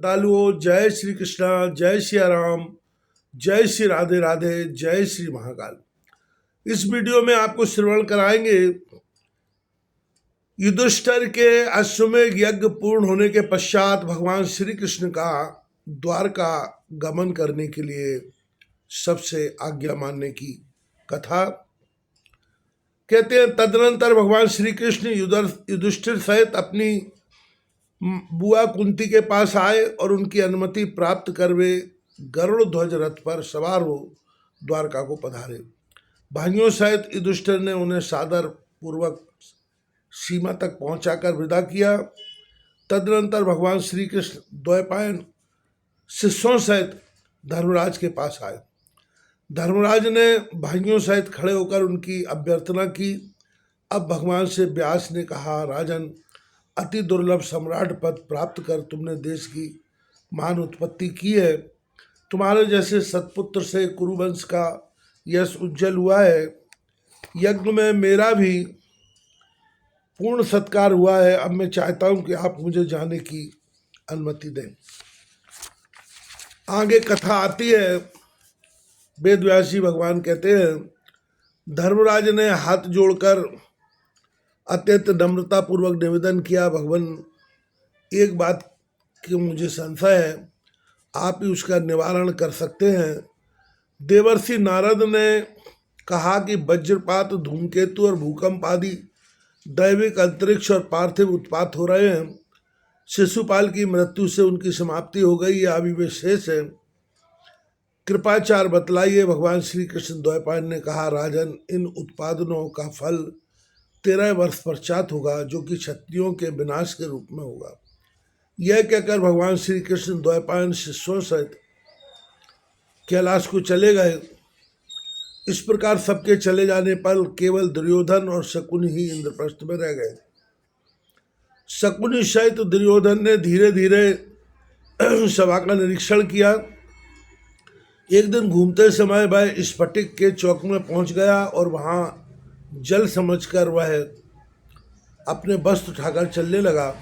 श्रद्धालुओं, जय श्री कृष्णा, जय सिया राम, जय श्री राधे राधे, जय श्री महाकाल। इस वीडियो में आपको श्रवण कराएंगे युधिष्ठिर के अश्वमेध यज्ञ पूर्ण होने के पश्चात भगवान श्री कृष्ण का द्वारका गमन करने के लिए सबसे आज्ञा मानने की कथा। कहते हैं तदनंतर भगवान श्री कृष्ण युधिष्ठिर सहित अपनी बुआ कुंती के पास आए और उनकी अनुमति प्राप्त कर वे गरुड़ ध्वज रथ पर सवार हो द्वारका को पधारे। भाइयों सहित युधिष्ठिर ने उन्हें सादर पूर्वक सीमा तक पहुंचाकर विदा किया। तदनंतर भगवान श्री कृष्ण द्वैपायन शिष्यों सहित धर्मराज के पास आए। धर्मराज ने भाइयों सहित खड़े होकर उनकी अभ्यर्थना की। अब भगवान से व्यास ने कहा, राजन, अति दुर्लभ सम्राट पद प्राप्त कर तुमने देश की महान उत्पत्ति की है। तुम्हारे जैसे सतपुत्र से कुरुवंश का यश उज्जवल हुआ है। यज्ञ में मेरा भी पूर्ण सत्कार हुआ है। अब मैं चाहता हूं कि आप मुझे जाने की अनुमति दें। आगे कथा आती है। वेद व्यास जी भगवान कहते हैं, धर्मराज ने हाथ जोड़कर अत्यंत नम्रता पूर्वक निवेदन किया, भगवान, एक बात की मुझे संशय है, आप ही उसका निवारण कर सकते हैं। देवर्षि नारद ने कहा कि वज्रपात, धूमकेतु और भूकंप आदि दैविक अंतरिक्ष और पार्थिव उत्पात हो रहे हैं। शिशुपाल की मृत्यु से उनकी समाप्ति हो गई, यह अभी वे शेष है। कृपाचार बतलाइए। भगवान श्री कृष्ण द्वैपायन ने कहा, राजन, इन उत्पादनों का फल 13 वर्ष पश्चात होगा, जो कि क्षत्रियों के विनाश के रूप में होगा। यह कहकर भगवान श्री कृष्ण द्वैपायन शिष्यों सहित कैलाश को चले गए। इस प्रकार सबके चले जाने पर केवल दुर्योधन और शकुनि ही इंद्रप्रस्थ में रह गए। शकुनि सहित दुर्योधन ने धीरे धीरे सभा का निरीक्षण किया। एक दिन घूमते समय वह स्फटिक के चौक में पहुंच गया और वहां जल समझकर वह अपने वस्त्र उठाकर चलने लगा।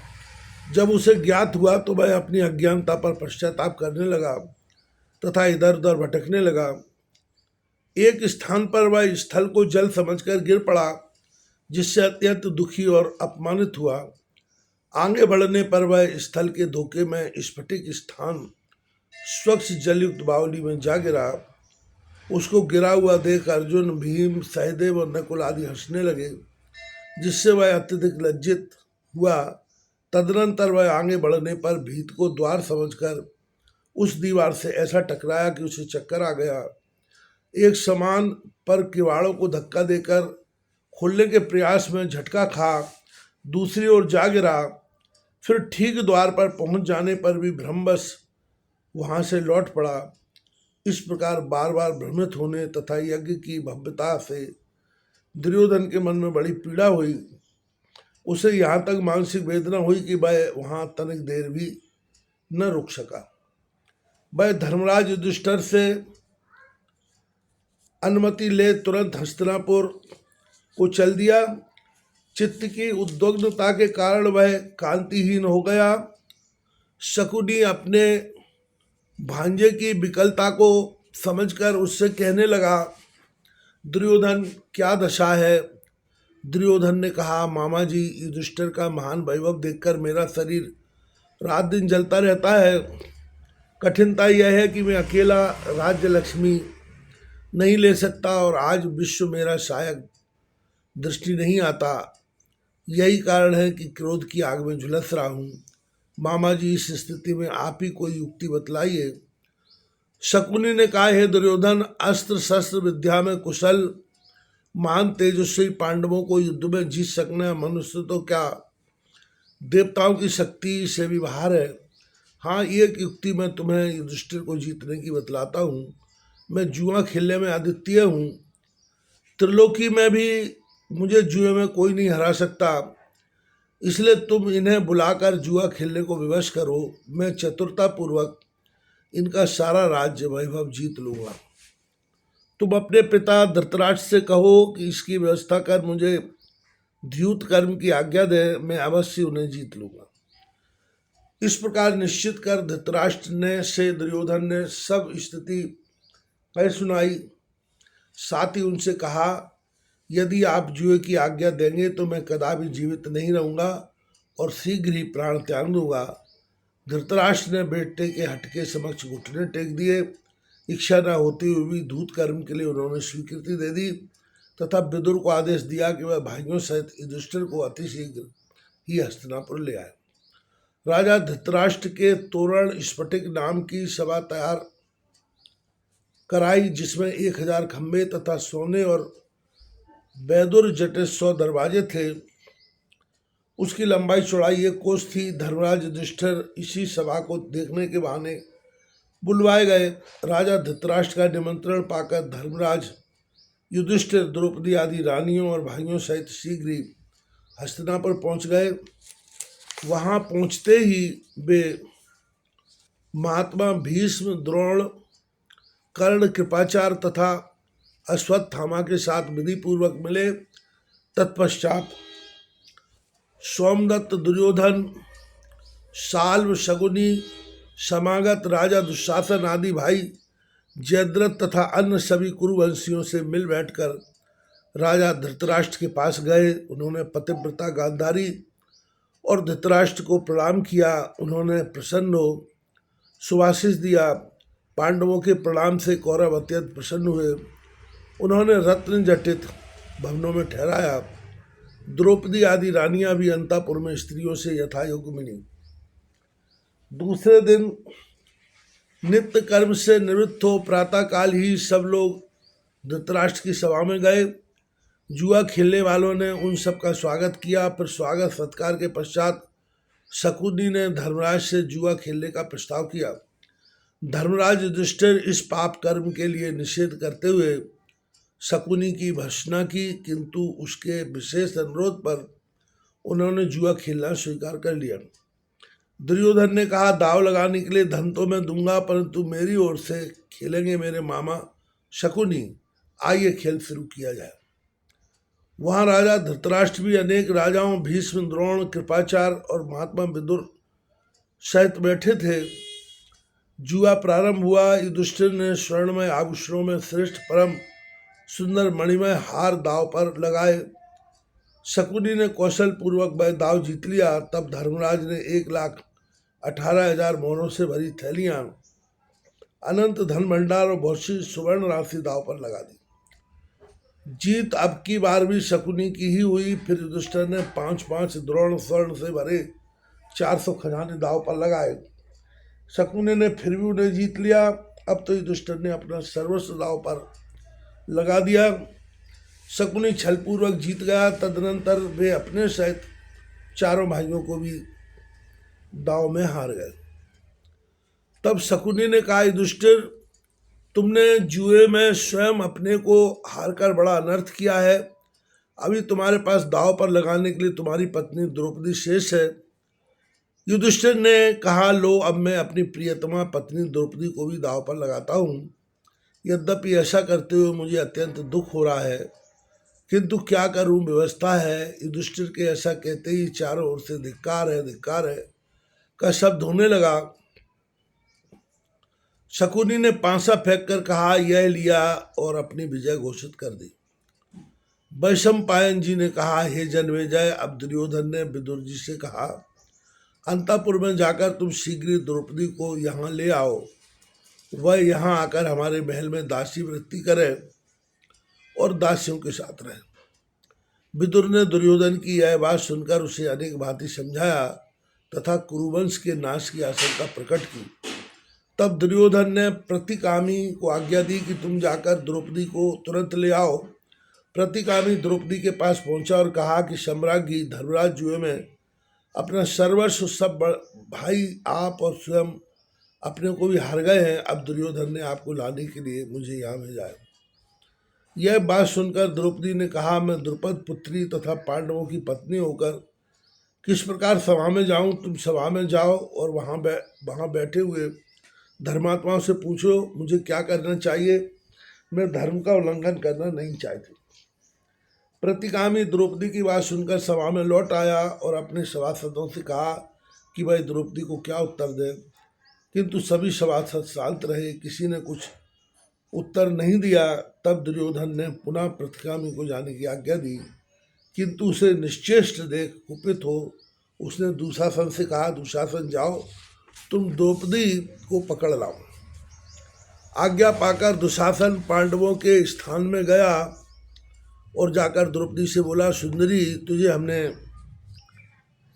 जब उसे ज्ञात हुआ तो वह अपनी अज्ञानता पर पश्चाताप करने लगा तथा इधर उधर भटकने लगा। एक स्थान पर वह स्थल को जल समझकर गिर पड़ा, जिससे अत्यंत दुखी और अपमानित हुआ। आगे बढ़ने पर वह स्थल के धोखे में स्फटिक स्थान स्वच्छ जलयुक्त बावली में जा गिरा। उसको गिरा हुआ देख अर्जुन, भीम, सहदेव और नकुल आदि हंसने लगे, जिससे वह अत्यधिक लज्जित हुआ। तदनंतर वह आगे बढ़ने पर भीत को द्वार समझकर उस दीवार से ऐसा टकराया कि उसे चक्कर आ गया। एक समान पर किवाड़ों को धक्का देकर खोलने के प्रयास में झटका खा दूसरी ओर जा गिरा। फिर ठीक द्वार पर पहुंच जाने पर भी भ्रमवश वहां से लौट पड़ा। इस प्रकार बार बार भ्रमित होने तथा यज्ञ की भव्यता से दुर्योधन के मन में बड़ी पीड़ा हुई। उसे यहाँ तक मानसिक वेदना हुई कि वह वहाँ तनिक देर भी न रुक सका। वह धर्मराज युधिष्ठिर से अनुमति ले तुरंत हस्तिनापुर को चल दिया। चित्त की उद्विग्नता के कारण वह कांतिहीन हो गया। शकुनि अपने भांजे की विकलता को समझकर उससे कहने लगा, दुर्योधन, क्या दशा है? दुर्योधन ने कहा, मामा जी, युधिष्ठिर का महान वैभव देखकर मेरा शरीर रात दिन जलता रहता है। कठिनता यह है कि मैं अकेला राज्य लक्ष्मी नहीं ले सकता और आज विश्व मेरा शायद दृष्टि नहीं आता। यही कारण है कि क्रोध की आग में झुलस रहा हूँ। मामा जी, इस स्थिति में आप ही कोई युक्ति बतलाइए। शकुनि ने कहा, हे दुर्योधन, अस्त्र शस्त्र विद्या में कुशल महान तेजस्वी पांडवों को युद्ध में जीत सकना मनुष्य तो क्या देवताओं की शक्ति से भी बाहर है। हाँ, एक युक्ति मैं तुम्हें युधिष्ठिर को जीतने की बतलाता हूँ। मैं जुआ खेलने में अद्वितीय हूँ। त्रिलोकी में भी मुझे जुए में कोई नहीं हरा सकता। इसलिए तुम इन्हें बुलाकर जुआ खेलने को विवश करो। मैं चतुरतापूर्वक इनका सारा राज्य वैभव जीत लूँगा। तुम अपने पिता धृतराष्ट्र से कहो कि इसकी व्यवस्था कर मुझे द्यूत कर्म की आज्ञा दे। मैं अवश्य उन्हें जीत लूँगा। इस प्रकार निश्चित कर धृतराष्ट्र ने से दुर्योधन ने सब स्थिति कह सुनाई। साथ ही उनसे कहा, यदि आप जुए की आज्ञा देंगे तो मैं कदापि जीवित नहीं रहूंगा और शीघ्र ही प्राण त्याग दूंगा। धृतराष्ट्र ने बेटे के हट के समक्ष घुटने टेक दिए। इच्छा न होते हुए भी दूत कर्म के लिए उन्होंने स्वीकृति दे दी तथा विदुर को आदेश दिया कि वह भाइयों सहित युधिष्ठिर को अतिशीघ्र ही हस्तिनापुर ले आए। राजा धृतराष्ट्र के तोरण स्फटिक नाम की सभा तैयार कराई, जिसमें 1000 खंभे तथा सोने और बैदुर जटे 100 दरवाजे थे। उसकी लंबाई चौड़ाई 1 कोस थी। धर्मराज युधिष्ठिर इसी सभा को देखने के बहाने बुलवाए गए। राजा धृतराष्ट्र का निमंत्रण पाकर धर्मराज युधिष्ठिर द्रौपदी आदि रानियों और भाइयों सहित शीघ्र ही हस्तिनापुर पहुंच गए। वहां पहुंचते ही वे महात्मा भीष्म, द्रोण, कर्ण, कृपाचार्य तथा अश्वत्थामा के साथ विधि पूर्वक मिले। तत्पश्चात सोमदत्त, दुर्योधन, साल्व, शकुनी, समागत राजा दुशासन आदि भाई जयद्रथ तथा अन्य सभी कुरुवंशियों से मिल बैठकर राजा धृतराष्ट्र के पास गए। उन्होंने पतिव्रता गांधारी और धृतराष्ट्र को प्रणाम किया। उन्होंने प्रसन्न हो सुभाषिस दिया। पांडवों के प्रणाम से कौरव अत्यंत प्रसन्न हुए। उन्होंने रत्न जटित भवनों में ठहराया। द्रौपदी आदि रानियां भी अंतःपुर में स्त्रियों से यथायोग्य मिली। दूसरे दिन नित्य कर्म से निवृत्त हो प्रातःकाल ही सब लोग धृतराष्ट्र की सभा में गए। जुआ खेलने वालों ने उन सब का स्वागत किया। फिर स्वागत सत्कार के पश्चात शकुनी ने धर्मराज से जुआ खेलने का प्रस्ताव किया। धर्मराज युधिष्ठिर इस पाप कर्म के लिए निषेध करते हुए शकुनी की भर्त्सना की, किंतु उसके विशेष अनुरोध पर उन्होंने जुआ खेलना स्वीकार कर लिया। दुर्योधन ने कहा, दाव लगाने के लिए धन तो मैं दूंगा, परंतु मेरी ओर से खेलेंगे मेरे मामा शकुनी। आइए खेल शुरू किया जाए। वहां राजा धृतराष्ट्र भी अनेक राजाओं भीष्म, द्रोण, कृपाचार्य और महात्मा विदुर सहित बैठे थे। जुआ प्रारंभ हुआ। युधिष्ठिर ने स्वर्णमय आभूषणों में श्रेष्ठ परम सुंदर मणिमय हार दाव पर लगाए। शकुनी ने कौशल पूर्वक वह दाव जीत लिया। तब धर्मराज ने 1,18,000 मोहरों से भरी थैलियां, अनंत धन भंडार और बहुत सी सुवर्ण राशि दाव पर लगा दी। जीत अब की बार भी शकुनी की ही हुई। फिर युधिष्ठिर ने 5-5 द्रोण स्वर्ण से भरे 400 खजाने दाव पर लगाए। शकुनी ने फिर भी उन्हें जीत लिया। अब तो युधिष्ठिर ने अपना सर्वस्व दाव पर लगा दिया। शकुनी छलपूर्वक जीत गया। तदनंतर वे अपने सहित चारों भाइयों को भी दाव में हार गए। तब शकुनी ने कहा, युधिष्ठिर, तुमने जुए में स्वयं अपने को हारकर बड़ा अनर्थ किया है। अभी तुम्हारे पास दाव पर लगाने के लिए तुम्हारी पत्नी द्रौपदी शेष है। युधिष्ठिर ने कहा, लो, अब मैं अपनी प्रियतमा पत्नी द्रौपदी को भी दाव पर लगाता हूँ। यद्यपि ऐसा करते हुए मुझे अत्यंत दुख हो रहा है, किंतु क्या करूं, व्यवस्था है। युधिष्ठिर के ऐसा कहते ही चारों ओर से धिक्कार है का शब्द होने लगा। शकुनी ने पांसा फेंक कर कहा, यह लिया, और अपनी विजय घोषित कर दी। वैशंपायन जी ने कहा, हे जन्मेजय, अब दुर्योधन ने विदुर जी से कहा, अंतःपुर में जाकर तुम शीघ्र द्रौपदी को यहाँ ले आओ। वह यहाँ आकर हमारे महल में दासी वृत्ति करे और दासियों के साथ रहे। विदुर ने दुर्योधन की यह बात सुनकर उसे अनेक भांति समझाया तथा कुरुवंश के नाश की आशंका प्रकट की। तब दुर्योधन ने प्रतिकामी को आज्ञा दी कि तुम जाकर द्रौपदी को तुरंत ले आओ। प्रतिकामी द्रौपदी के पास पहुंचा और कहा कि सम्राज्ञी, धर्मराज जुए में अपना सर्वस्व सब भाई आप और स्वयं अपने को भी हार गए हैं। अब दुर्योधन ने आपको लाने के लिए मुझे यहाँ भेजा है। यह बात सुनकर द्रौपदी ने कहा, मैं द्रुपद पुत्री तथा पांडवों की पत्नी होकर किस प्रकार सभा में जाऊं। तुम सभा में जाओ और वहाँ बैठे हुए धर्मात्माओं से पूछो मुझे क्या करना चाहिए। मैं धर्म का उल्लंघन करना नहीं चाहती। प्रतिकामी द्रौपदी की बात सुनकर सभा में लौट आया और अपने सभासदों से कहा, कि भाई द्रौपदी को क्या उत्तर दें, किंतु सभी सभासद शांत रहे, किसी ने कुछ उत्तर नहीं दिया। तब दुर्योधन ने पुनः प्रतिगामी को जाने की आज्ञा दी, किंतु उसे निश्चेष्ट देख कुपित हो उसने दुशासन से कहा, दुशासन जाओ तुम द्रौपदी को पकड़ लाओ। आज्ञा पाकर दुशासन पांडवों के स्थान में गया और जाकर द्रौपदी से बोला, सुंदरी तुझे हमने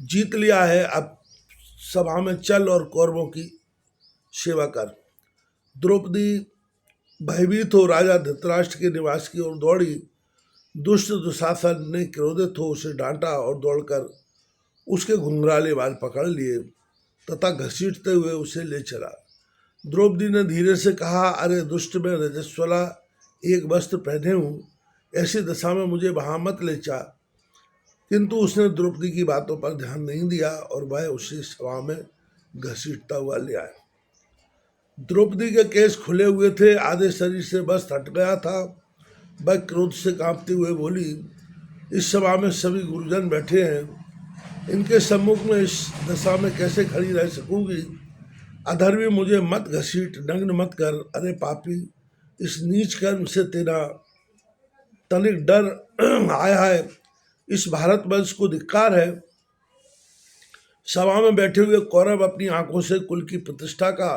जीत लिया है, अब सभा में चल और कौरवों की सेवा कर। द्रौपदी भयभीत हो राजा धृतराष्ट्र के निवास की ओर दौड़ी। दुष्ट दुशासन ने क्रोधित हो उसे डांटा और दौड़कर उसके घुंघराले बाल पकड़ लिए तथा घसीटते हुए उसे ले चला। द्रौपदी ने धीरे से कहा, अरे दुष्ट, मैं रजस्वला एक वस्त्र पहने हूँ, ऐसी दशा में मुझे वहाँ मत ले जा। किंतु उसने द्रौपदी की बातों पर ध्यान नहीं दिया और वह उसे सभा में घसीटता हुआ ले आया। द्रौपदी के केस खुले हुए थे, आधे शरीर से वस्त्र हट गया था। वह क्रोध से कांपते हुए बोली, इस सभा में सभी गुरुजन बैठे हैं, इनके सम्मुख में इस दशा में कैसे खड़ी रह सकूंगी। अधर्मी, मुझे मत घसीट, नग्न मत कर। अरे पापी, इस नीच कर्म से तेरा तनिक डर आया है, इस भारतवंश को धिक्कार है। सभा में बैठे हुए कौरव अपनी आंखों से कुल की प्रतिष्ठा का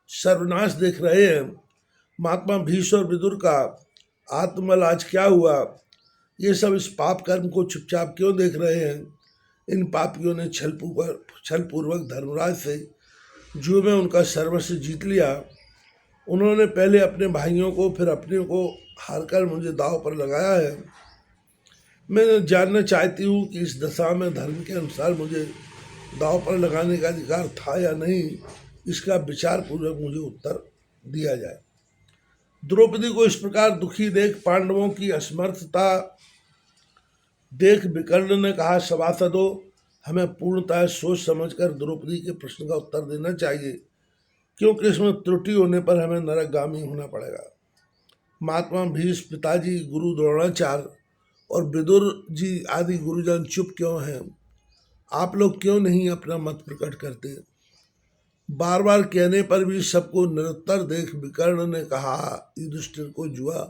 सर्वनाश देख रहे हैं। महात्मा भीष्म और विदुर का आत्मबल आज क्या हुआ, ये सब इस पाप कर्म को चुपचाप क्यों देख रहे हैं। इन पापियों ने छलपूर्वक धर्मराज से जुए में उनका सर्वस्व जीत लिया। उन्होंने पहले अपने भाइयों को फिर अपने को हारकर मुझे दांव पर लगाया है। मैं जानना चाहती हूँ कि इस दशा में धर्म के अनुसार मुझे दांव पर लगाने का अधिकार था या नहीं, इसका विचार पूर्वक मुझे उत्तर दिया जाए। द्रौपदी को इस प्रकार दुखी देख, पांडवों की असमर्थता देख विकर्ण ने कहा, सभासदों, हमें पूर्णतः सोच समझकर द्रौपदी के प्रश्न का उत्तर देना चाहिए, क्योंकि इसमें त्रुटि होने पर हमें नरकगामी होना पड़ेगा। महात्मा भीष्म, पिताजी, गुरु द्रोणाचार्य और विदुर जी आदि गुरुजन चुप क्यों हैं? आप लोग क्यों नहीं अपना मत प्रकट करते? बार बार कहने पर भी सबको निरुत्तर देख विकर्ण ने कहा, युधिष्ठिर को जुआ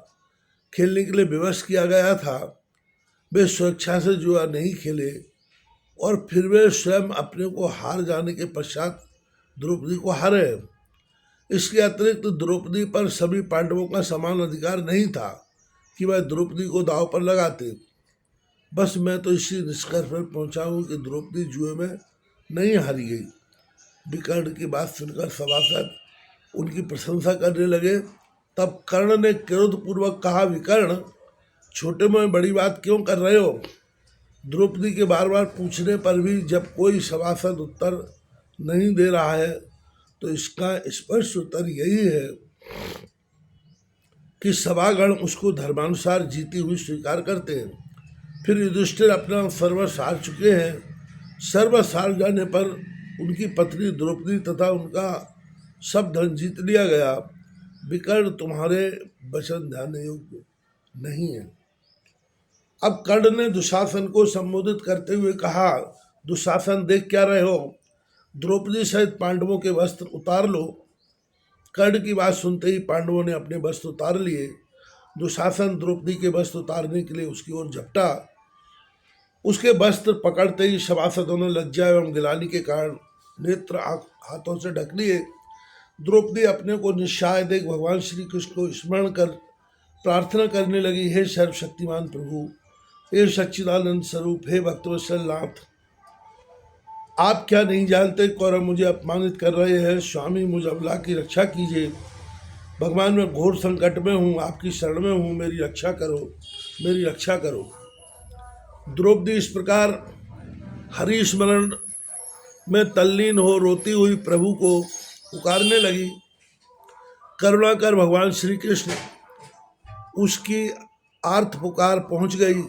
खेलने के लिए विवश किया गया था। वे स्वेच्छा से जुआ नहीं खेले और फिर वे स्वयं अपने को हार जाने के पश्चात द्रौपदी को हारे। इसके अतिरिक्त द्रौपदी पर सभी पांडवों का समान अधिकार नहीं था कि वह द्रौपदी को दांव पर लगाते। बस मैं तो इसी निष्कर्ष पर पहुंचा हूँ कि द्रौपदी जुए में नहीं हारी गई। विकर्ण की बात सुनकर सभासद उनकी प्रशंसा करने लगे। तब कर्ण ने क्रोधपूर्वक कहा, विकर्ण, छोटे में बड़ी बात क्यों कर रहे हो? द्रौपदी के बार बार पूछने पर भी जब कोई सभासद उत्तर नहीं दे रहा है तो इसका स्पष्ट उत्तर यही है कि सभागण उसको धर्मानुसार जीती हुई स्वीकार करते हैं। फिर युधिष्ठिर अपना सर्वस्व हार चुके हैं। सर्वस्व हार जाने पर उनकी पत्नी द्रौपदी तथा उनका सब धन जीत लिया गया। विकर्ण, तुम्हारे वचन ध्यान योग्य नहीं है। अब कर्ण ने दुशासन को संबोधित करते हुए कहा, दुशासन, देख क्या रहे हो? द्रौपदी सहित पांडवों के वस्त्र उतार लो। कर्ण की बात सुनते ही पांडवों ने अपने वस्त्र उतार लिए। दुशासन द्रौपदी के वस्त्र उतारने के लिए उसकी ओर झपटा। उसके वस्त्र पकड़ते ही सभासदों ने लज्जा एवं गिलानी के कारण नेत्र हाथों से ढक लिए। द्रौपदी अपने को निस्सहाय देख भगवान श्री कृष्ण को स्मरण कर प्रार्थना करने लगी, हे सर्वशक्तिमान प्रभु, हे सच्चिदानंद स्वरूप, हे भक्तवत्सल नाथ, आप क्या नहीं जानते कौरव मुझे अपमानित कर रहे हैं। स्वामी, मुझ अबला की रक्षा कीजिए। भगवान, मैं घोर संकट में हूँ, आपकी शरण में हूँ, मेरी रक्षा करो, मेरी रक्षा करो। द्रौपदी इस प्रकार हरि स्मरण में तल्लीन हो रोती हुई प्रभु को पुकारने लगी। करुणा कर भगवान श्री कृष्ण उसकी आर्त पुकार पहुँच गई।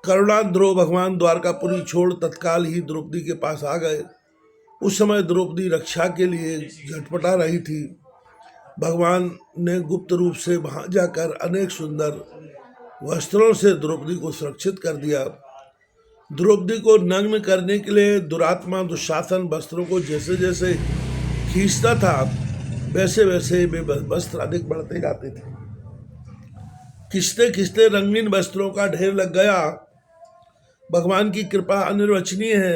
करुणाध्रो भगवान द्वारकापुरी छोड़ तत्काल ही द्रौपदी के पास आ गए। उस समय द्रौपदी रक्षा के लिए झटपटा रही थी। भगवान ने गुप्त रूप से वहां जाकर अनेक सुंदर वस्त्रों से द्रौपदी को सुरक्षित कर दिया। द्रौपदी को नग्न करने के लिए दुरात्मा दुशासन वस्त्रों को जैसे जैसे खींचता था, वैसे वैसे वे वस्त्र अधिक बढ़ते जाते थे। खिंचते खिंचते रंगीन वस्त्रों का ढेर लग गया। भगवान की कृपा अनिर्वचनीय है।